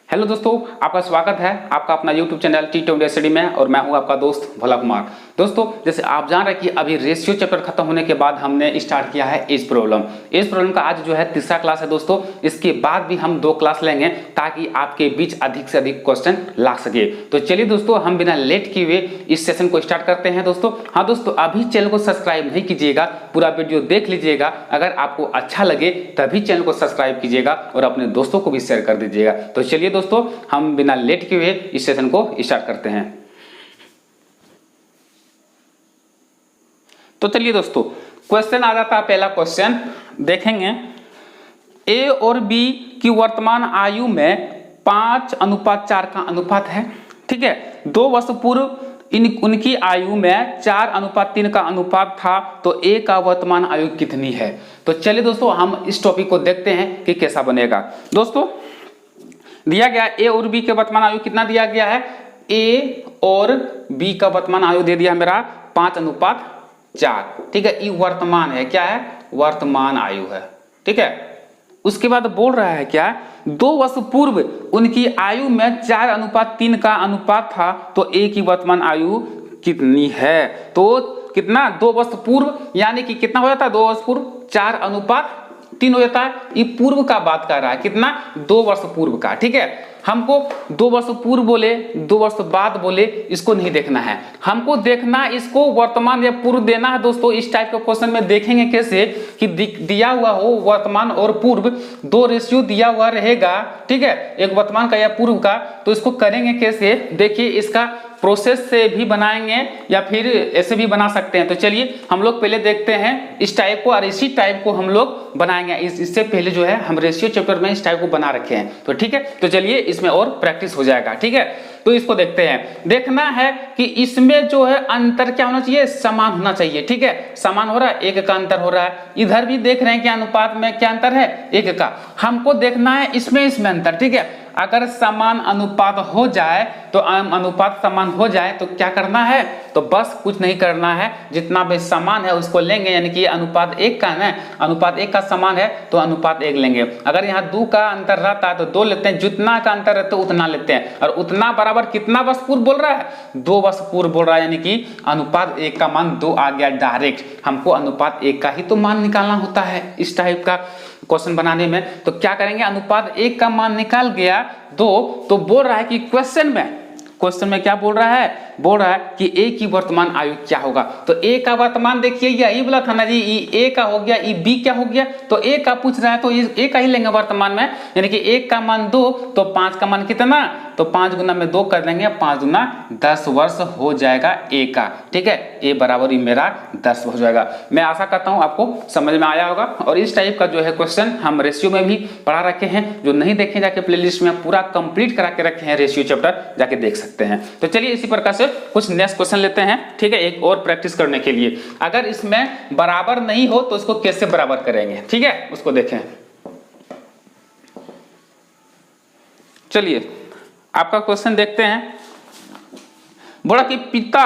Hello दोस्तों, आपका स्वागत है आपका अपना यूट्यूब चैनल T20 स्टडी में और मैं हूं आपका दोस्त भोला कुमार। दोस्तों, जैसे आप जान रहे हैं कि अभी रेशियो चैप्टर खत्म होने के बाद हमने स्टार्ट किया है एज प्रॉब्लम का आज जो है तीसरा क्लास है दोस्तों। इसके बाद भी हम 2 क्लास लेंगे ताकि आपके बीच अधिक से अधिक क्वेश्चन ला सके। तो चलिए दोस्तों, हम बिना लेट किए हुए इस सेशन को स्टार्ट करते हैं दोस्तों। हाँ दोस्तों, अभी चैनल को सब्सक्राइब नहीं कीजिएगा, पूरा वीडियो देख लीजिएगा। अगर आपको अच्छा लगे तभी चैनल को सब्सक्राइब कीजिएगा और अपने दोस्तों को भी शेयर कर दीजिएगा। तो चलिए दोस्तों, हम बिना लेट किए हुए इस सेशन को स्टार्ट करते हैं। तो चलिए दोस्तों, क्वेश्चन आ जाता है। पहला क्वेश्चन देखेंगे, ए और बी की वर्तमान आयु में 5:4 का अनुपात है। ठीक है, 2 वर्ष पूर्व उनकी आयु में 4:3 का अनुपात था, तो ए का वर्तमान आयु कितनी है। तो चलिए दोस्तों, हम इस टॉपिक को देखते हैं कि कैसा बनेगा। दोस्तों, दिया गया ए और बी के वर्तमान आयु कितना दिया गया है। ए और बी का वर्तमान आयु दे दिया मेरा 5:4। ठीक है, ये वर्तमान है, क्या है, वर्तमान आयु है। ठीक है, उसके बाद बोल रहा है क्या, 2 वर्ष पूर्व उनकी आयु में 4:3 का अनुपात था, तो ए की वर्तमान आयु कितनी है। तो कितना, 2 वर्ष पूर्व, यानी कि कितना हो जाता है, 2 वर्ष पूर्व 4:3 हो जाता है। ये पूर्व का बात कर रहा है, कितना, 2 वर्ष पूर्व का। ठीक है, हमको 2 वर्ष पूर्व बोले 2 वर्ष बाद बोले इसको नहीं देखना है, हमको देखना इसको वर्तमान या पूर्व देना है। दोस्तों, इस टाइप के क्वेश्चन में देखेंगे कैसे कि दिया हुआ हो वर्तमान और पूर्व, 2 रेशियो दिया हुआ रहेगा। ठीक है, एक वर्तमान का या पूर्व का, तो इसको करेंगे कैसे। देखिए, इसका प्रोसेस से भी बनाएंगे या फिर ऐसे भी बना सकते हैं। तो चलिए हम लोग पहले देखते हैं इस टाइप को, और इसी टाइप को हम लोग बनाएंगे। इससे पहले जो है हम रेशियो चैप्टर में इस टाइप को बना रखे हैं। तो ठीक है, तो चलिए इसमें और प्रैक्टिस हो जाएगा। ठीक है, तो इसको देखते हैं। देखना है कि इसमें जो है अंतर क्या होना चाहिए, समान होना चाहिए। ठीक है, समान हो रहा है, 1 का अंतर हो रहा है। इधर भी देख रहे हैं कि अनुपात में क्या अंतर है, 1 का। हमको देखना है इसमें अंतर। ठीक है, अगर समान अनुपात हो जाए, तो अनुपात समान हो जाए तो क्या करना है, तो बस कुछ नहीं करना है, जितना भी समान है उसको लेंगे। यानी कि अनुपात 1 का है, अनुपात 1 का समान है तो अनुपात 1 लेंगे। अगर यहाँ 2 का अंतर रहता है तो 2 लेते हैं, जितना का अंतर रहता है उतना लेते हैं। और उतना बराबर कितना वर्ष पूर्व बोल रहा है, 2 वर्ष पूर्व बोल रहा है, यानी कि अनुपात 1 का मान 2 आ गया डायरेक्ट। हमको अनुपात 1 का ही तो मान निकालना होता है इस टाइप का क्वेश्चन बनाने में। तो क्या करेंगे, अनुपात 1 का मान निकाल गया 2, तो बोल रहा है कि क्वेश्चन में क्या बोल रहा है, बोल रहा है कि ए की वर्तमान आयु क्या होगा। तो ए का वर्तमान देखिए, यही बोला था ना जी, ए का हो गया, बी क्या हो गया, तो ए का पूछ रहा है तो ए का ही लेंगे वर्तमान में। यानी कि 1 का मान 2, तो 5 का मान कितना, तो 5 गुना में 2 कर देंगे, 5 गुना 10 वर्ष हो जाएगा ए का। ठीक है, ए बराबर ही मेरा 10 हो जाएगा। मैं आशा करता हूं आपको समझ में आया होगा। और इस टाइप का जो है क्वेश्चन हम रेशियो में भी पढ़ा रखे हैं, जो नहीं देखे जाके प्लेलिस्ट में पूरा कंप्लीट करा के रखे हैं, रेशियो चैप्टर जाके देख सकते हैं। तो चलिए इसी प्रकार से कुछ नेक्स्ट क्वेश्चन लेते हैं। ठीक है, एक और प्रैक्टिस करने के लिए, अगर इसमें बराबर नहीं हो तो इसको कैसे बराबर करेंगे। ठीक है, उसको देखें। चलिए आपका क्वेश्चन देखते हैं। बोला कि पिता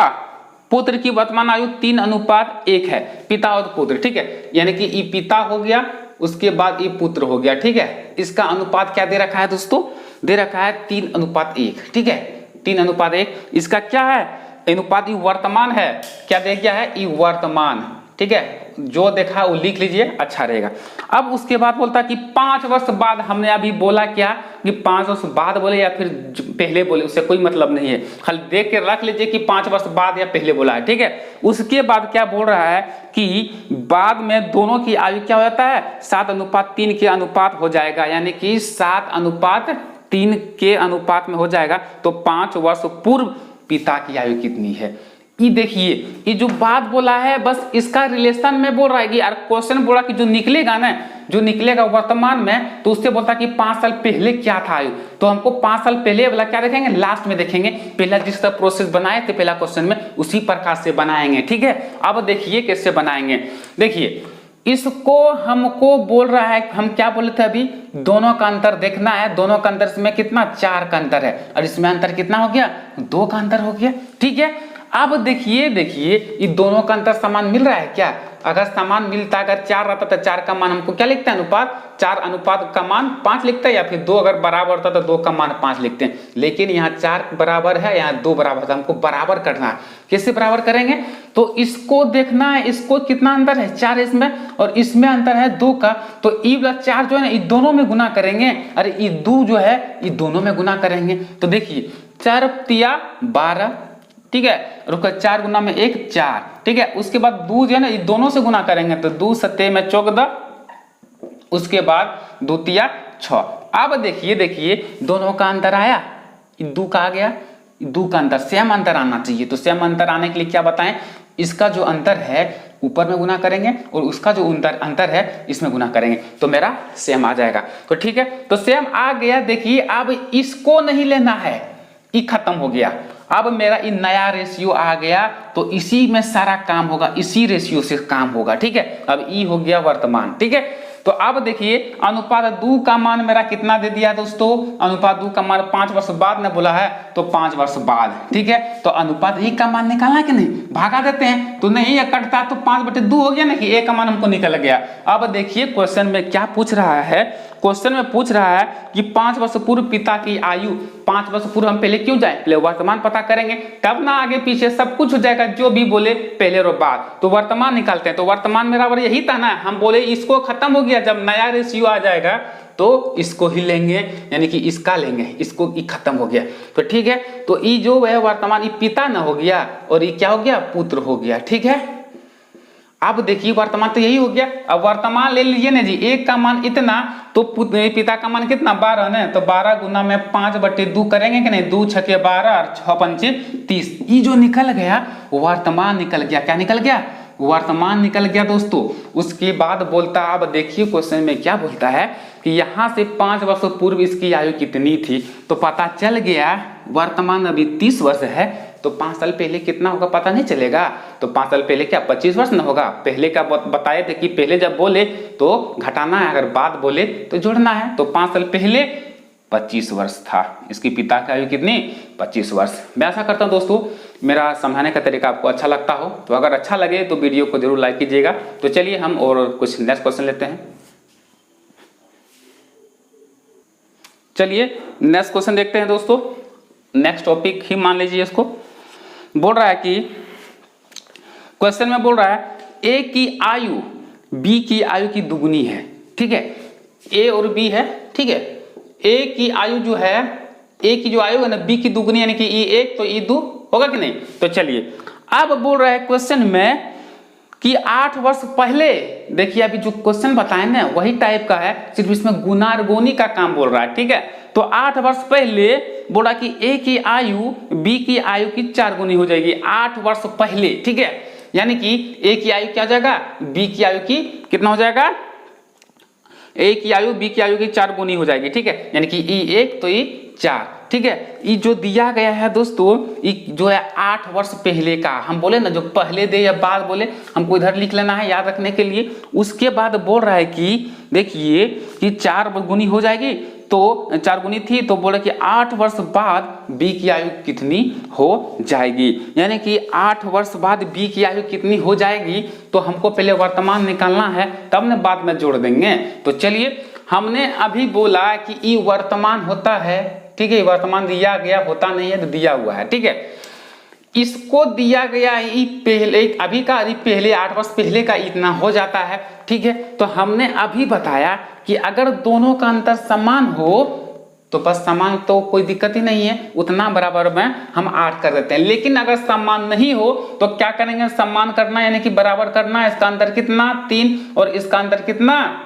पुत्र की वर्तमान आयु 3:1 है, पिता और पुत्र। ठीक है, यानी कि ये पिता हो गया, उसके बाद ये पुत्र हो गया। ठीक है, इसका अनुपात क्या दे रखा है दोस्तों, दे रखा है 3:1। ठीक है, 3:1। इसका क्या है, अनुपात ये वर्तमान है, क्या दे गया है, ये वर्तमान। ठीक है, जो देखा वो लिख लीजिए, अच्छा रहेगा। अब उसके बाद बोलता है कि 5 वर्ष बाद, हमने अभी बोला क्या कि 5 वर्ष बाद बोले या फिर पहले बोले, उससे कोई मतलब नहीं है, खाली देख के रख लीजिए कि 5 वर्ष बाद या पहले बोला है। ठीक है, उसके बाद क्या बोल रहा है कि बाद में दोनों की आयु क्या हो जाता है, 7:3 के अनुपात हो जाएगा। यानी कि 7:3 के अनुपात में हो जाएगा। तो 5 वर्ष पूर्व पिता की आयु कितनी है। ये देखिए, ये जो बात बोला है बस इसका रिलेशन में बोल रहा है कि यार क्वेश्चन बोला कि जो निकलेगा ना, जो निकलेगा वर्तमान में, तो उससे बोलता कि 5 साल पहले क्या था आयु। तो हमको 5 साल पहले वाला क्या देखेंगे, लास्ट में देखेंगे। पहला जिस तरह प्रोसेस बनाए थे पहला क्वेश्चन में, उसी प्रकार से बनाएंगे। ठीक है, अब देखिए कैसे बनाएंगे। देखिए, इसको हमको बोल रहा है, हम क्या बोले थे अभी, दोनों का अंतर देखना है। दोनों का अंतर इसमें कितना, 4 का अंतर है, और इसमें अंतर कितना हो गया, 2 का अंतर हो गया। ठीक है, अब देखिए ये दोनों का अंतर समान मिल रहा है क्या? अगर समान मिलता, अगर 4 रहता तो 4 का मान हमको क्या लिखते हैं अनुपात, 4 अनुपात का मान 5 लिखते हैं, या फिर 2 अगर बराबर होता तो 2 का मान 5 लिखते हैं। लेकिन यहाँ 4 बराबर है, यहाँ 2 बराबर है, हमको बराबर करना है। कैसे बराबर करेंगे? तो इसको देखना है, इसको कितना अंतर है 4 इसमें, और इसमें अंतर है 2 का, तो ई प्लस 4 जो है ना ये दोनों में गुना करेंगे, अरे ये 2 जो है ये दोनों में गुना करेंगे। तो देखिए 4 तिया 12, ठीक है, रुको 4 गुना में 1 4, ठीक है। उसके बाद 2 जो है ना ये दोनों से गुना करेंगे, तो 2 सत्ते में 14, उसके बाद 2 तिया 6। अब देखिए दोनों का अंतर आया, 2 का आ गया, 2 का अंतर, सेम अंतर आना चाहिए। तो सेम अंतर आने के लिए क्या बताएं, इसका जो अंतर है ऊपर में गुना करेंगे और उसका जो अंतर है इसमें गुना करेंगे, तो मेरा सेम आ जाएगा। तो ठीक है, तो सेम आ गया। देखिए अब इसको नहीं लेना है, ये खत्म हो गया। अब मेरा ये नया रेशियो आ गया, तो इसी में सारा काम होगा, इसी रेशियो से काम होगा, ठीक है। अब ई हो गया वर्तमान, ठीक है। तो अब देखिए अनुपात 2 का मान मेरा कितना दे दिया दोस्तों, अनुपात 2 का मान 5 वर्ष बाद ने बोला है, तो 5 वर्ष बाद, ठीक है। तो अनुपात 1 का मान निकालना कि नहीं, भागा देते हैं, तो नहीं ये कटता तो 5/2 हो गया ना, कि 1 का मान हमको निकल गया। अब देखिए क्वेश्चन में क्या पूछ रहा है, क्वेश्चन में पूछ रहा है कि 5 वर्ष पूर्व पिता की आयु, 5 वर्ष पूर्व हम पहले क्यों जाए, पहले वर्तमान पता करेंगे, तब ना आगे पीछे सब कुछ हो जाएगा, जो भी बोले पहले और बाद। तो वर्तमान निकालते हैं, तो वर्तमान बराबर यही था ना, हम बोले इसको खत्म हो गया, जब नया रेशियो आ जाएगा तो इसको ही लेंगे, यानी कि इसका लेंगे, इसको ये खत्म हो गया। तो ठीक है, तो ये जो है वर्तमान ये पिता न हो गया, और ये क्या हो गया, पुत्र हो गया, ठीक है। अब देखिए वर्तमान तो यही हो गया। अब वर्तमान ले लीजिए ना जी, 1 का मान इतना, तो पिता का मान कितना 12 ना, तो 12 गुना में 5/2 करेंगे कि नहीं, 2 छके 12 और 6 पंचे 30। ये जो निकल गया वर्तमान निकल गया, क्या निकल गया, वर्तमान निकल गया दोस्तों। उसके बाद बोलता, अब देखिए क्वेश्चन में क्या बोलता है कि यहाँ से 5 वर्ष पूर्व इसकी आयु कितनी थी, तो पता चल गया वर्तमान अभी 30 वर्ष है, तो 5 साल पहले कितना होगा पता नहीं चलेगा, तो 5 साल पहले क्या 25 वर्ष न होगा। पहले का बताए थे कि पहले जब बोले तो घटाना है, अगर बाद बोले तो जोड़ना है, तो 5 साल पहले 25 वर्ष था, इसकी पिता की आयु कितनी 25 वर्ष। मैं आशा करता हूं दोस्तों मेरा समझाने का तरीका आपको अच्छा लगता हो, तो अगर अच्छा लगे तो वीडियो को जरूर लाइक कीजिएगा। तो चलिए हम और कुछ नेक्स्ट क्वेश्चन लेते हैं। चलिए नेक्स्ट क्वेश्चन देखते हैं दोस्तों, नेक्स्ट टॉपिक ही मान लीजिए इसको। बोल रहा है कि क्वेश्चन में बोल रहा है ए की आयु बी की आयु की दुगुनी है, ठीक है, ए और बी है, ठीक है। ए की आयु जो है, ए की जो आयु है ना बी की दुगुनी, यानी कि ई 1 तो ई 2 होगा कि नहीं। तो चलिए अब बोल रहा है क्वेश्चन में कि 8 वर्ष पहले, देखिए अभी जो क्वेश्चन बताए ना वही टाइप का है, सिर्फ इसमें गुणार्गोनी का काम बोल रहा है, ठीक है। तो 8 वर्ष पहले बोला कि ए की आयु बी की आयु की 4 गुनी हो जाएगी, 8 वर्ष पहले, ठीक है। यानी कि ए की आयु क्या हो जाएगा, बी की आयु की कितना हो जाएगा, ए की आयु बी की आयु की 4 गुनी हो जाएगी, ठीक है। यानी कि ई 1 तो ई 4, ठीक है। ये जो दिया गया है दोस्तों, ये जो है 8 वर्ष पहले का, हम बोले ना जो पहले दे या बाद बोले, हमको इधर लिख लेना है याद रखने के लिए। उसके बाद बोल रहा है कि देखिए कि 4 गुनी हो जाएगी, तो 4 गुनी थी, तो बोले कि 8 वर्ष बाद बी की आयु कितनी हो जाएगी, यानी कि 8 वर्ष बाद बी की आयु कितनी हो जाएगी, तो हमको पहले वर्तमान निकालना है, तब न बाद में जोड़ देंगे। तो चलिए हमने अभी बोला कि ई वर्तमान होता है, ठीक है, वर्तमान दिया गया होता नहीं है तो दिया हुआ है, ठीक है। इसको दिया गया है पहले, अभी का पहले 8 वर्ष पहले का इतना हो जाता है, ठीक है। तो हमने अभी बताया कि अगर दोनों का अंतर समान हो तो बस समान, तो कोई दिक्कत ही नहीं है, उतना बराबर में हम 8 कर देते हैं। लेकिन अगर समान नहीं हो तो क्या करेंगे, समान करना यानी कि बराबर करना। इसका अंतर कितना 3 और इसका अंतर कितना,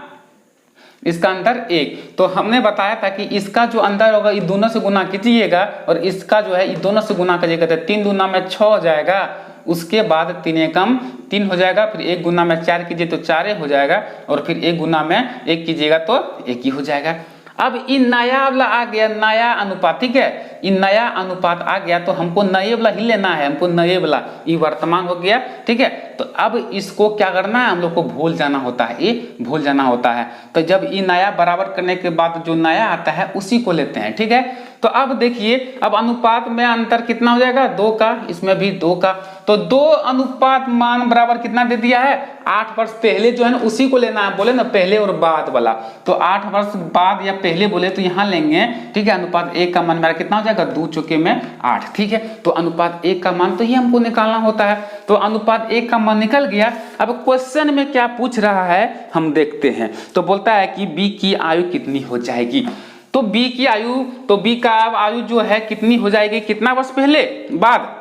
इसका अंतर 1। तो हमने बताया था कि इसका जो अंतर होगा ये दोनों से गुना कीजिएगा, और इसका जो है ये दोनों से गुना करिएगा, तो 3 दूना में 6 हो जाएगा, उसके बाद 3 एकम 3 हो जाएगा, फिर 1 गुना में 4 कीजिए तो 4 हो जाएगा, और फिर 1 गुना में 1 कीजिएगा तो 1 ही हो जाएगा। अब ये नया वाला आ गया, नया अनुपात, ठीक है, ये नया अनुपात आ गया, तो हमको नए वाला ही लेना है, हमको नए वाला, ये वर्तमान हो गया, ठीक है। तो अब इसको क्या करना है, हम लोग को भूल जाना होता है, ये भूल जाना होता है। तो जब ये नया बराबर करने के बाद जो नया आता है उसी को लेते हैं, ठीक है। तो अब देखिए, अब अनुपात में अंतर कितना हो जाएगा, 2 का, इसमें भी 2 का। तो 2 अनुपात मान बराबर कितना दे दिया है, 8 वर्ष पहले जो है ना उसी को लेना है, बोले ना पहले और बाद वाला। तो 8 वर्ष बाद या पहले बोले तो यहाँ लेंगे, ठीक है। अनुपात 1 का मान मेरा कितना हो जाएगा, 2 चौके में 8, ठीक है। तो अनुपात 1 का मान तो ये हमको निकालना होता है। तो अनुपात 1 का मान निकल गया। अब क्वेश्चन में क्या पूछ रहा है हम देखते हैं। तो बोलता है कि बी की आयु कितनी हो जाएगी। तो बी की आयु, तो बी का आयु जो है कितनी हो जाएगी, कितना वर्ष पहले, बाद।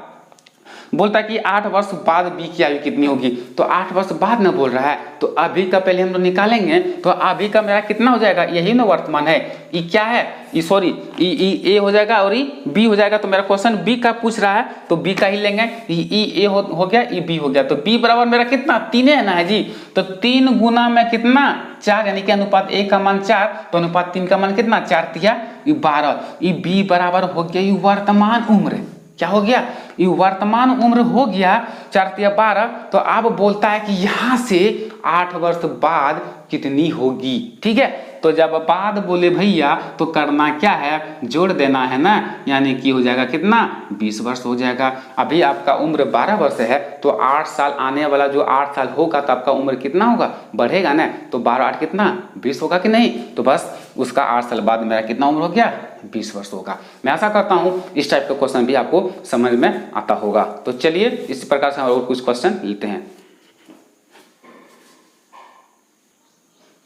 बोलता है कि 8 वर्ष बाद बी की आयु कितनी होगी। तो 8 वर्ष बाद ना बोल रहा है, तो अभी का पहले हम लोग निकालेंगे। तो अभी का मेरा कितना हो जाएगा, यही ना वर्तमान है, ये क्या है, ये सॉरी ए हो जाएगा और ये बी हो जाएगा। तो मेरा क्वेश्चन बी का पूछ रहा है तो बी का ही लेंगे। ई ए हो गया, ई बी हो गया। तो बी बराबर मेरा कितना, 3 है ना है जी। तो 3 गुना में कितना, 4, यानी कि अनुपात 1 का मान 4, तो अनुपात 3 का मान कितना, 4 तिया 12। ये बी बराबर हो गया ये वर्तमान उम्र। क्या हो गया, ये वर्तमान उम्र हो गया 4 तिया 12। तो अब बोलता है कि यहां से 8 वर्ष बाद कितनी होगी, ठीक है। तो जब बाद बोले भैया तो करना क्या है, जोड़ देना है ना, यानी कि हो जाएगा कितना, 20 वर्ष हो जाएगा। अभी आपका उम्र 12 वर्ष है, तो 8 साल आने वाला जो 8 साल होगा तो आपका उम्र कितना होगा, बढ़ेगा ना। तो 12 8 कितना, 20 होगा कि नहीं। तो बस उसका 8 साल बाद मेरा कितना उम्र हो गया, 20 वर्ष होगा। मैं आशा करता हूं इस टाइप का क्वेश्चन भी आपको समझ में आता होगा। तो चलिए इस प्रकार से और कुछ क्वेश्चन लेते हैं।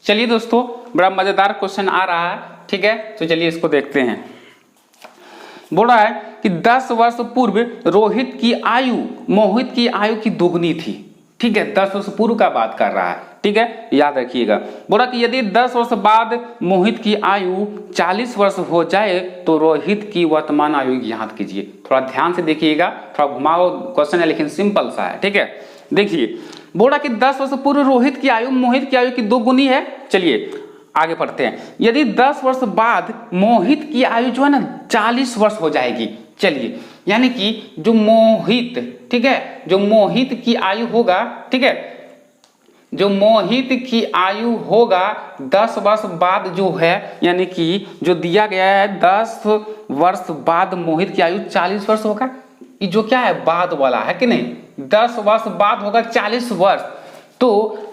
चलिए दोस्तों, बड़ा मजेदार क्वेश्चन आ रहा है, ठीक है। तो चलिए इसको देखते हैं। बोल रहा है कि 10 वर्ष पूर्व रोहित की आयु मोहित की आयु की दोगुनी थी, ठीक है। 10 वर्ष पूर्व का बात कर रहा है, ठीक है, याद रखिएगा। बोला कि यदि 10 वर्ष बाद मोहित की आयु 40 वर्ष हो जाए तो रोहित की वर्तमान आयु ज्ञात कीजिए। थोड़ा ध्यान से देखिएगा, थोड़ा घुमाओ क्वेश्चन है लेकिन सिंपल सा है, ठीक है। देखिए, बोला कि 10 वर्ष पूर्व रोहित की आयु मोहित की आयु की 2 गुनी है। चलिए आगे पढ़ते हैं। यदि 10 वर्ष बाद मोहित की आयु जो है ना 40 वर्ष हो जाएगी। चलिए, यानी कि जो मोहित, ठीक है, जो मोहित की आयु होगा, ठीक है, जो मोहित की आयु होगा 10 वर्ष बाद जो है, यानी कि जो दिया गया है 10 वर्ष बाद मोहित की आयु 40 वर्ष होगा। ये जो क्या है, बाद वाला है कि नहीं, 10 वर्ष बाद होगा 40 वर्ष। तो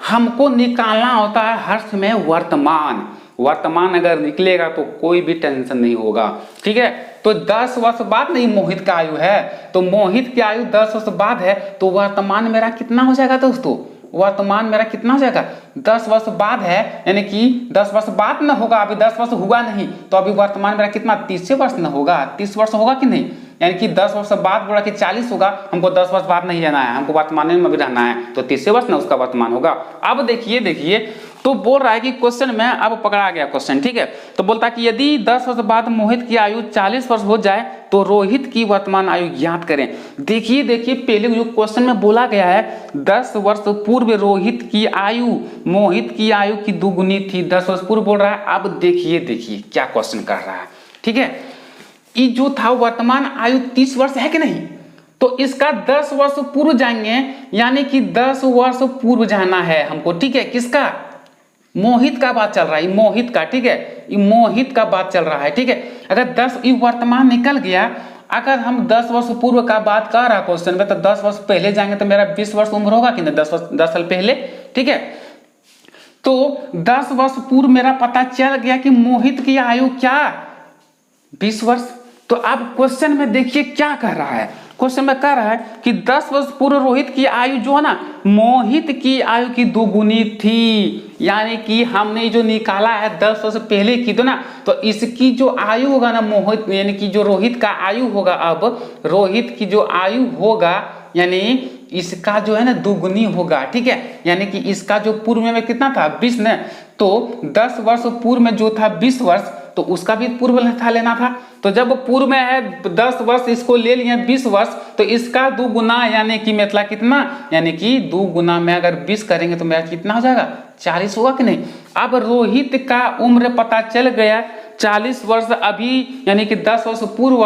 हमको निकालना होता है हर समय वर्तमान। वर्तमान अगर निकलेगा तो कोई भी टेंशन नहीं होगा, ठीक है। तो 10 वर्ष बाद नहीं मोहित का आयु है, तो मोहित की आयु 10 वर्ष बाद है, तो वर्तमान मेरा कितना हो जाएगा दोस्तों, वर्तमान मेरा कितना हो जाएगा, 10 वर्ष बाद है, यानी कि 10 वर्ष बाद ना होगा, अभी 10 वर्ष हुआ नहीं, तो अभी वर्तमान मेरा कितना, 30 वर्ष ना होगा, 30 वर्ष होगा कि नहीं। यानी कि 10 वर्ष बाद बोला कि 40 होगा, हमको 10 वर्ष बाद नहीं रहना है, हमको वर्तमान में भी रहना है, तो 30 वर्ष ना उसका वर्तमान होगा। अब देखिए तो बोल रहा है कि क्वेश्चन में अब पकड़ा गया क्वेश्चन, ठीक है। तो बोलता है कि यदि 10 वर्ष बाद मोहित की आयु 40 वर्ष हो जाए तो रोहित की वर्तमान आयु ज्ञात करें। देखिए पहले जो क्वेश्चन में बोला गया है 10 वर्ष पूर्व रोहित की आयु मोहित की आयु की 2 गुनी थी, 10 वर्ष पूर्व बोल रहा है। अब देखिए क्या क्वेश्चन कर रहा है, ठीक है। ये जो था वर्तमान आयु 30 वर्ष है कि नहीं, तो इसका 10 वर्ष पूर्व जाएंगे, यानी कि 10 वर्ष पूर्व जाना है हमको, ठीक है। किसका, मोहित का बात चल रहा है, मोहित का, ठीक है, ये मोहित का बात चल रहा है, ठीक है। अगर 10 ये वर्तमान निकल गया, अगर हम 10 वर्ष पूर्व का बात कर रहा क्वेश्चन में, तो 10 वर्ष पहले जाएंगे तो मेरा 20 वर्ष उम्र होगा कि नहीं, 10 साल पहले, ठीक है। तो 10 वर्ष पूर्व मेरा पता चल गया कि मोहित की आयु क्या, 20 वर्ष। तो अब क्वेश्चन में देखिए क्या कह रहा है, क्वेश्चन में कह रहा है कि 10 वर्ष पूर्व रोहित की आयु जो है ना मोहित की आयु की 2 गुनी थी, यानी कि हमने जो निकाला है 10 वर्ष पहले की, तो ना तो इसकी जो आयु होगा ना मोहित, यानी कि जो रोहित का आयु होगा, अब रोहित की जो आयु होगा यानी इसका जो है ना 2 गुनी होगा, ठीक है। यानी कि इसका जो पूर्व में कितना था 20 ने, तो 10 वर्ष पूर्व में जो था 20 वर्ष, तो उसका भी पूर्व था लेना था। तो जब पूर्व में है 10 वर्ष, इसको ले लिए 20 वर्ष, तो इसका 2 गुना यानी कि मतलब कितना, यानी कि 2 गुना में अगर 20 करेंगे तो मेरा कितना हो जाएगा, 40 होगा कि नहीं। अब रोहित का उम्र पता चल गया 40 वर्ष अभी, यानी कि 10 वर्ष पूर्व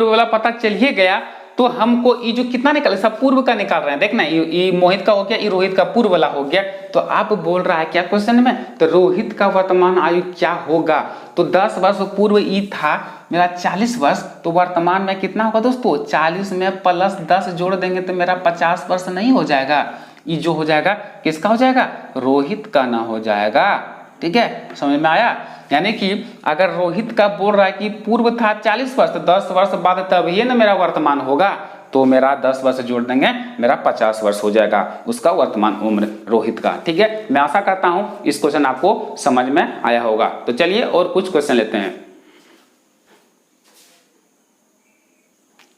वाला पता चल ही गया। तो हमको ये जो कितना निकल सब पूर्व का निकाल रहे हैं, देखना ये मोहित का हो गया, ये रोहित का पूर्व वाला हो गया। तो आप बोल रहा है क्या क्वेश्चन में, तो रोहित का वर्तमान आयु क्या होगा, तो 10 वर्ष पूर्व ई था मेरा 40 वर्ष, तो वर्तमान में कितना होगा दोस्तों, 40 में प्लस 10 जोड़ देंगे तो मेरा 50 वर्ष नहीं हो जाएगा, ये जो हो जाएगा किसका हो जाएगा, रोहित का ना हो जाएगा। ठीक है, समझ में आया। यानी कि अगर रोहित का बोल रहा है कि पूर्व था 40 वर्ष, तो 10 वर्ष बाद तब ये ना मेरा वर्तमान होगा, तो मेरा 10 वर्ष जोड़ देंगे मेरा 50 वर्ष हो जाएगा उसका वर्तमान उम्र रोहित का। ठीक है, मैं आशा करता हूं इस क्वेश्चन आपको समझ में आया होगा। तो चलिए और कुछ क्वेश्चन लेते हैं।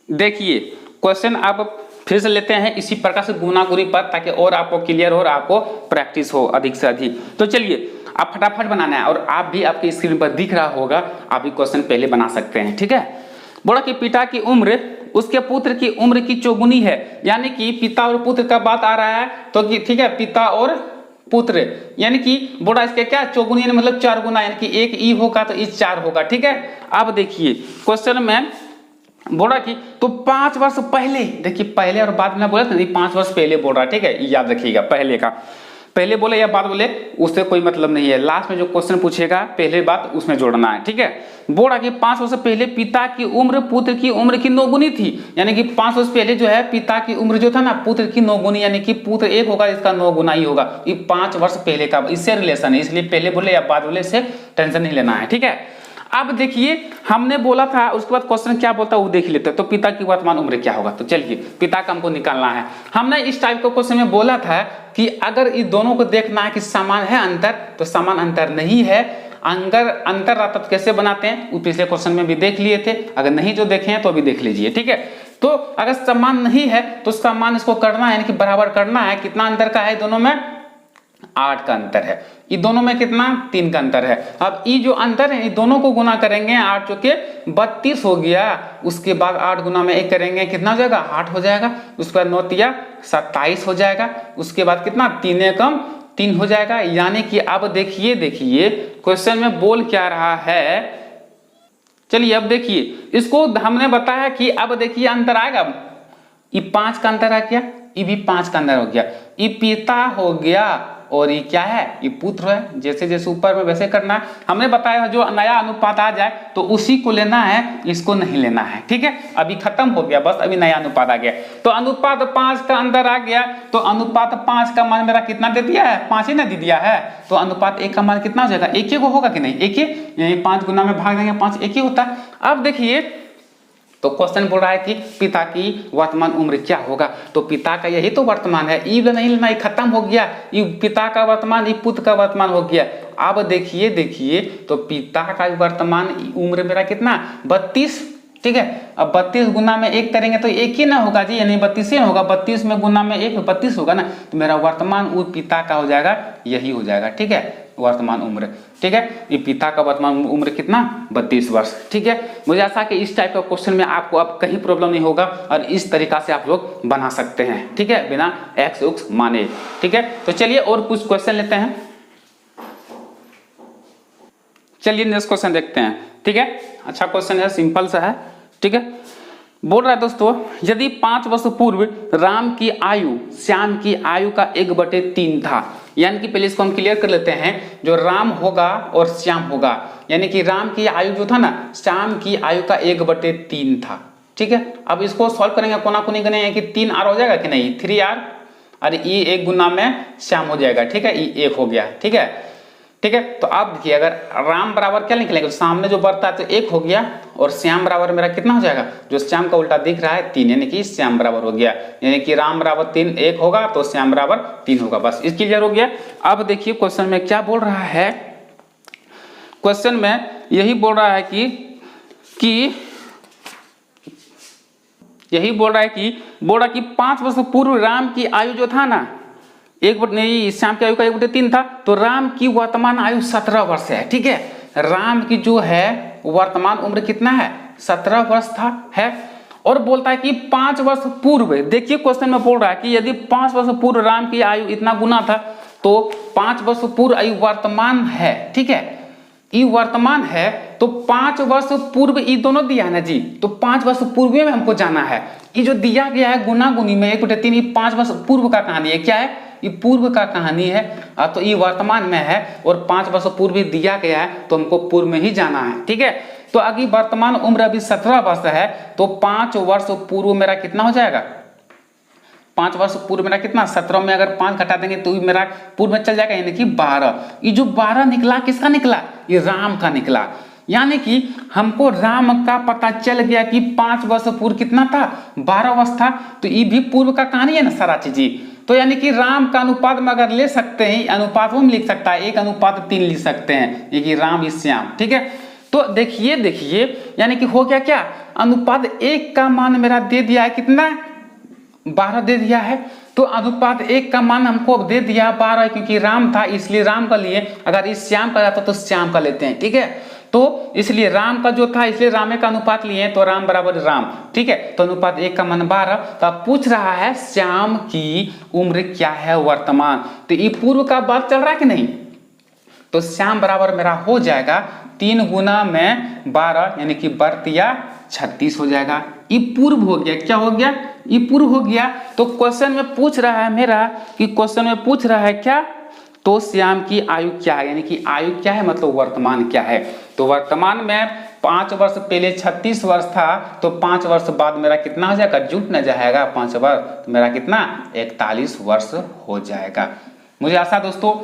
देखिए क्वेश्चन आप फिर से लेते हैं इसी प्रकार से गुना गुरी पर, ताकि और आपको क्लियर हो और आपको प्रैक्टिस हो अधिक से अधिक। तो चलिए आप फटाफट बनाना है, और आप भी आपकी स्क्रीन पर दिख रहा होगा, आप भी क्वेश्चन पहले बना सकते हैं। ठीक है, बोला कि पिता की उम्र उसके पुत्र की उम्र की चौगुनी है, यानी कि पिता और पुत्र का बात आ रहा है, तो कि ठीक है पिता और पुत्र, यानी कि बोला इसके क्या चौगुनी, यानी मतलब 4 गुना, यानी कि 1 ई होगा तो इस 4 होगा। ठीक है, अब देखिए क्वेश्चन में बोला कि तो 5 वर्ष पहले, देखिए पहले और बाद में बोला था 5 वर्ष पहले बोल रहा है। ठीक है, याद रखिएगा, पहले का पहले बोले या बाद बोले उससे कोई मतलब नहीं है, लास्ट में जो क्वेश्चन पूछेगा पहले बात उसमें जोड़ना है। ठीक है, बोला कि 5 वर्ष पहले पिता की उम्र पुत्र की उम्र की 9 गुनी थी, यानी कि 5 वर्ष पहले जो है पिता की उम्र जो था ना पुत्र की 9 गुनी, यानी कि पुत्र 1 होगा इसका 9 गुना ही होगा। ये 5 वर्ष पहले का इससे रिलेशन है, इसलिए पहले बोले या बाद बोले से टेंशन नहीं लेना है। ठीक है, अब देखिए हमने बोला था, उसके बाद क्वेश्चन क्या बोलता है वो देख लेते हैं। तो पिता की वर्तमान उम्र क्या होगा, तो चलिए पिता का हमको निकालना है। हमने इस टाइप का क्वेश्चन में बोला था कि अगर इन दोनों को देखना है कि समान है अंतर, तो समान अंतर नहीं है। अगर अंतर रहता तो कैसे बनाते हैं, वो पिछले क्वेश्चन में भी देख लिए थे, अगर नहीं जो देखे हैं तो अभी देख लीजिए। ठीक है, तो अगर समान नहीं है तो समान इसको करना है, यानी कि बराबर करना है। कितना अंतर का है दोनों में, 8 का अंतर है। ये दोनों में कितना, 3 का अंतर है। अब ये जो अंतर है ये दोनों को गुना करेंगे, 8 जो के 32 हो गया, उसके बाद 8 गुना में 1 करेंगे कितना हो जाएगा, 8 हो जाएगा। उसके बाद 9 तिया 27 हो जाएगा। उसके बाद कितना, 3 एकम 3 हो जाएगा। यानी कि अब देखिए क्वेश्चन में बोल क्या रहा है, चलिए अब देखिए इसको हमने बताया कि अब देखिए अंतर आएगा, ये 5 का अंतर आ गया, ये भी 5 का अंतर हो गया, ये पिता हो गया और ये क्या है, ये पुत्र है। जैसे जैसे ऊपर में वैसे करना है। हमने बताया जो नया अनुपात आ जाए तो उसी को लेना है, इसको नहीं लेना है। ठीक है, अभी खत्म हो गया, बस अभी नया अनुपात आ गया। तो अनुपात 5 का अंदर आ गया, तो अनुपात 5 का मान मेरा कितना दे दिया है, 5 ही ना दे दिया है। तो अनुपात 1 का मान कितना हो जाएगा, 1 ही होगा कि नहीं, 1 ही, यानी 5 गुना में भाग देंगे 5, 1 ही होता है। अब देखिए तो क्वेश्चन बोल रहा है कि पिता की वर्तमान उम्र क्या होगा, तो पिता का यही तो वर्तमान है, ई नहीं लेना, ये खत्म हो गया, ये पिता का वर्तमान, ये पुत्र का वर्तमान हो गया। अब देखिए तो पिता का वर्तमान उम्र मेरा कितना, 32। ठीक है, अब 32 गुना में 1 करेंगे तो 1 ही ना होगा जी, यानी 32 ही होगा। 32 में गुना में 1 32 होगा ना, तो मेरा वर्तमान पिता का हो जाएगा, यही हो जाएगा। ठीक है, वर्तमान उम्र। ठीक है, ये पिता का वर्तमान उम्र कितना, 32 वर्ष। ठीक है, मुझे आशा कि इस टाइप का क्वेश्चन में आपको अब कहीं प्रॉब्लम नहीं होगा और इस तरीका से आप लोग बना सकते हैं। ठीक है, बिना एक्स उक्स माने। ठीक है, तो चलिए और कुछ क्वेश्चन लेते हैं। चलिए नेक्स्ट क्वेश्चन देखते हैं। ठीक है, अच्छा क्वेश्चन है, सिंपल सा है। ठीक है, बोल रहा है दोस्तों, यदि 5 वर्ष पूर्व राम की आयु श्याम की आयु का 1/3 था, यानी कि पहले इसको हम क्लियर कर लेते हैं, जो राम होगा और श्याम होगा, यानी कि राम की आयु जो था ना श्याम की आयु का 1/3 था। ठीक है, अब इसको सॉल्व करेंगे, कोना कोनी करेंगे कि 3r हो जाएगा कि नहीं, 3r, और ये 1 गुना में श्याम हो जाएगा। ठीक है, ये 1 हो गया। ठीक है, ठीक है, तो आप देखिए अगर राम बराबर क्या निकलेंगे, तो सामने जो बढ़ता है तो 1 हो गया, और श्याम बराबर मेरा कितना हो जाएगा, जो श्याम का उल्टा दिख रहा है 3, यानी कि श्याम बराबर हो गया, यानी कि राम बराबर 3 1 होगा तो श्याम बराबर 3 होगा। बस इस क्लियर हो गया। अब देखिए क्वेश्चन में क्या बोल रहा है, क्वेश्चन में यही बोल रहा है कि यही बोल रहा है कि 5 वर्ष पूर्व राम की आयु जो था ना श्याम की आयु का 1/3 था, तो राम की वर्तमान आयु 17 वर्ष है। ठीक है, राम की जो है वर्तमान उम्र कितना है, 17 वर्ष था है। और बोलता है कि 5 वर्ष पूर्व, देखिए क्वेश्चन में बोल रहा है कि यदि 5 वर्ष पूर्व राम की आयु इतना गुना था, तो 5 वर्ष पूर्व आयु वर्तमान है। ठीक है, ये वर्तमान है, तो 5 वर्ष पूर्व ये दोनों दिया है ना जी, तो 5 वर्ष पूर्व में हमको जाना है। ये जो दिया गया है गुना गुनी में 1/3, ये 5 वर्ष पूर्व का कहानी है। क्या है? ये पूर्व का कहानी है। तो ये वर्तमान में है और 5 वर्ष पूर्व दिया गया है, तो हमको पूर्व में ही जाना है। ठीक है, तो अभी वर्तमान उम्र अभी 17 वर्ष है, तो 5 वर्ष पूर्व मेरा कितना हो जाएगा? 5 वर्ष पूर्व मेरा कितना? 17 में अगर 5 घटा देंगे तो मेरा पूर्व में चल जाएगा, यानी कि 12। ये जो 12 निकला किसका निकला? ये राम का निकला। यानी कि हमको राम का पता चल गया कि 5 वर्ष पूर्व कितना था? 12 वर्ष था। तो ये भी पूर्व का कहानी है ना सारा चीज। तो यानी कि राम का अनुपात में अगर ले सकते हैं, अनुपात में लिख सकता है 1:3 लिख सकते हैं, ये कि राम इस श्याम। ठीक है, तो देखिए यानी कि हो गया क्या? अनुपात 1 का मान मेरा दे दिया है कितना? 12 दे दिया है। तो अनुपात 1 का मान हमको दे दिया 12, क्योंकि राम था इसलिए राम का लिए। अगर इस श्याम का रहता तो श्याम का लेते हैं। ठीक है, तो इसलिए राम का जो था इसलिए रामे का अनुपात लिए, तो राम बराबर राम। ठीक है, तो अनुपात 1 का मान 12। तो अब पूछ रहा है श्याम की उम्र क्या है वर्तमान। तो ये पूर्व का बात चल रहा है कि नहीं? तो श्याम बराबर मेरा हो जाएगा 3 गुना में 12, यानी कि 36 हो जाएगा। ये पूर्व हो गया। क्या हो गया? ये पूर्व हो गया। तो क्वेश्चन में पूछ रहा है मेरा कि क्वेश्चन में पूछ रहा है क्या? तो श्याम की आयु क्या है, यानी कि आयु क्या है मतलब वर्तमान क्या है। तो वर्तमान में 5 वर्ष पहले 36 वर्ष था, तो 5 वर्ष बाद मेरा कितना हो जाएगा? जुट न जाएगा 5 वर्ष, तो मेरा कितना? 41 वर्ष हो जाएगा। मुझे आशा दोस्तों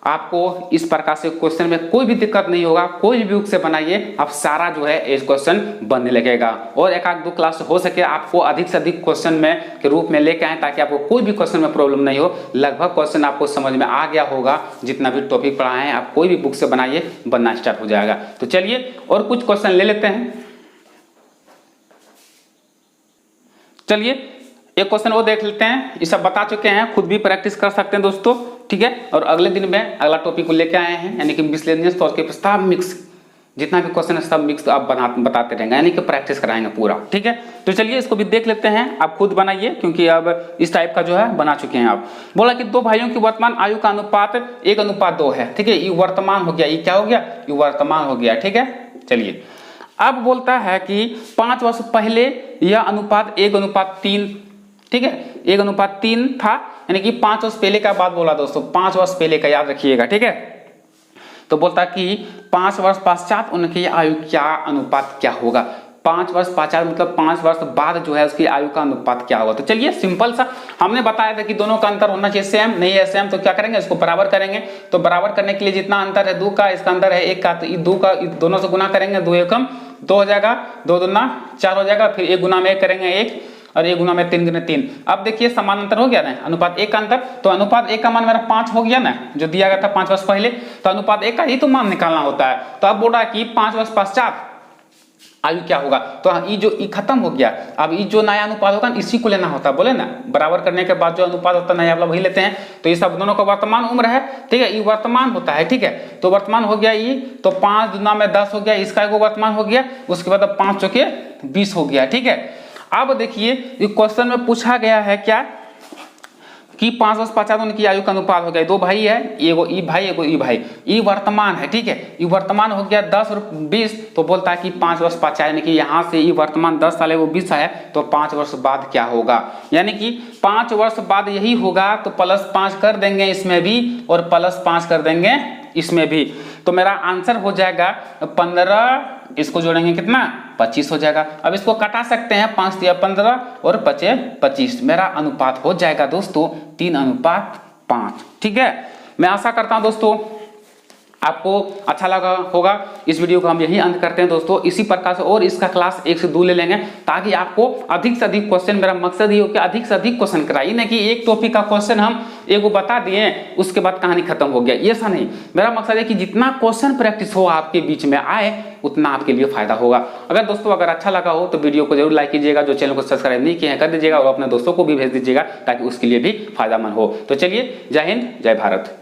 आपको इस प्रकार से क्वेश्चन में कोई भी दिक्कत नहीं होगा। कोई भी बुक से बनाइए, आप सारा जो है इस क्वेश्चन बनने लगेगा। और 1-2 क्लास हो सके आपको अधिक से अधिक क्वेश्चन में के रूप में लेके आए, ताकि आपको कोई भी क्वेश्चन में प्रॉब्लम नहीं हो। लगभग क्वेश्चन आपको समझ में आ गया होगा। जितना भी टॉपिक पढ़ाए हैं आप कोई भी बुक से बनाइए, बनना स्टार्ट हो जाएगा। तो चलिए और कुछ क्वेश्चन ले लेते हैं। चलिए एक क्वेश्चन वो देख लेते हैं। ये सब बता चुके हैं, खुद भी प्रैक्टिस कर सकते हैं दोस्तों। ठीक है, और अगले दिन में अगला टॉपिक को लेके आए हैं, यानी कि मिसलेनियस तौर के प्रस्ताव मिक्स। जितना भी क्वेश्चन है सब मिक्स आप बताते रहेंगे, यानी कि प्रैक्टिस कराएंगे पूरा। ठीक है, तो चलिए इसको भी देख लेते हैं। आप खुद बनाइए, क्योंकि अब इस टाइप का जो है बना चुके हैं आप। बोला कि 2 भाइयों की वर्तमान आयु का अनुपात 1:2 है। ठीक है, ये वर्तमान हो गया। ये क्या हो गया? ये वर्तमान हो गया। ठीक है, चलिए अब बोलता है कि 5 वर्ष पहले यह अनुपात 1:3। ठीक है, 1:3 था, यानी कि 5 वर्ष पहले का बात बोला दोस्तों, 5 वर्ष पहले का याद रखिएगा। ठीक है, तो बोलता कि 5 वर्ष पश्चात उनकी आयु क्या अनुपात क्या होगा। 5 वर्ष पश्चात मतलब 5 वर्ष बाद जो है उसकी आयु का अनुपात क्या होगा। तो चलिए सिंपल सा, हमने बताया था कि दोनों का अंतर होना चाहिए सेम, नहीं है सेम तो क्या करेंगे? इसको बराबर करेंगे। तो बराबर करने के लिए जितना अंतर है 2 का, इसका अंतर है 1 का, तो 2 का दोनों से गुना करेंगे, 2 एकम 2 हो जाएगा, 2 दूना 4 हो जाएगा, फिर 1 गुना में 1 करेंगे 1, और 1 गुना में 3 गुना 3। अब देखिए समान अंतर हो गया ना, अनुपात 1 का अंतर। तो अनुपात 1 का मान मेरा 5 हो गया ना, जो दिया गया था 5 वर्ष पहले। तो अनुपात 1 का ही तो मान निकालना होता है। तो अब बोल रहा है कि 5 वर्ष पश्चात आयु क्या होगा। तो ये जो खत्म हो गया, अब ये जो नया अनुपात होगा इसी को लेना होता है। बोले ना, बराबर करने के बाद जो अनुपात होता है नया वाला वही लेते हैं। तो ये सब दोनों का वर्तमान उम्र है। ठीक है, ये वर्तमान होता है। ठीक है, तो वर्तमान हो गया ये, तो 5 दूना में 10 हो गया, इसका एगो वर्तमान हो गया। उसके बाद 5 चौके 20 हो गया। ठीक है, अब देखिए ये क्वेश्चन में पूछा गया है क्या कि 5 वर्ष पश्चात उनकी आयु का अनुपात हो गया। 2 भाई है, एगो ई भाई एगो ई भाई, ये वर्तमान है। ठीक है, ये वर्तमान हो गया 10 और 20। तो बोलता है कि 5 वर्ष पश्चात, यानी कि यहाँ से ये वर्तमान 10 साल है वो 20 है, तो 5 वर्ष बाद क्या होगा। यानी कि 5 वर्ष बाद यही होगा, तो +5 कर देंगे इसमें भी और +5 कर देंगे इसमें भी। तो मेरा आंसर हो जाएगा 15, इसको जोड़ेंगे कितना? 25 हो जाएगा। अब इसको कटा सकते हैं, 5 × 15 और 5 25। मेरा अनुपात हो जाएगा दोस्तों 3:5। ठीक है, मैं आशा करता हूं दोस्तों आपको अच्छा लगा होगा। इस वीडियो को हम यही अंत करते हैं दोस्तों। इसी प्रकार से और इसका क्लास 1 से 2 ले लेंगे, ताकि आपको अधिक से अधिक क्वेश्चन, मेरा मकसद ये हो कि अधिक से अधिक क्वेश्चन कराइए, नहीं कि एक टॉपिक का क्वेश्चन हम एगो बता दिए उसके बाद कहानी खत्म हो गया, ऐसा नहीं। मेरा मकसद है कि जितना क्वेश्चन प्रैक्टिस हो आपके बीच में आए, उतना आपके लिए फायदा होगा। अगर दोस्तों अगर अच्छा लगा हो तो वीडियो को जरूर लाइक कीजिएगा, जो चैनल को सब्सक्राइब नहीं किए हैं कर दीजिएगा, और अपने दोस्तों को भी भेज दीजिएगा ताकि उसके लिए भी फायदेमंद हो। तो चलिए, जय हिंद, जय भारत।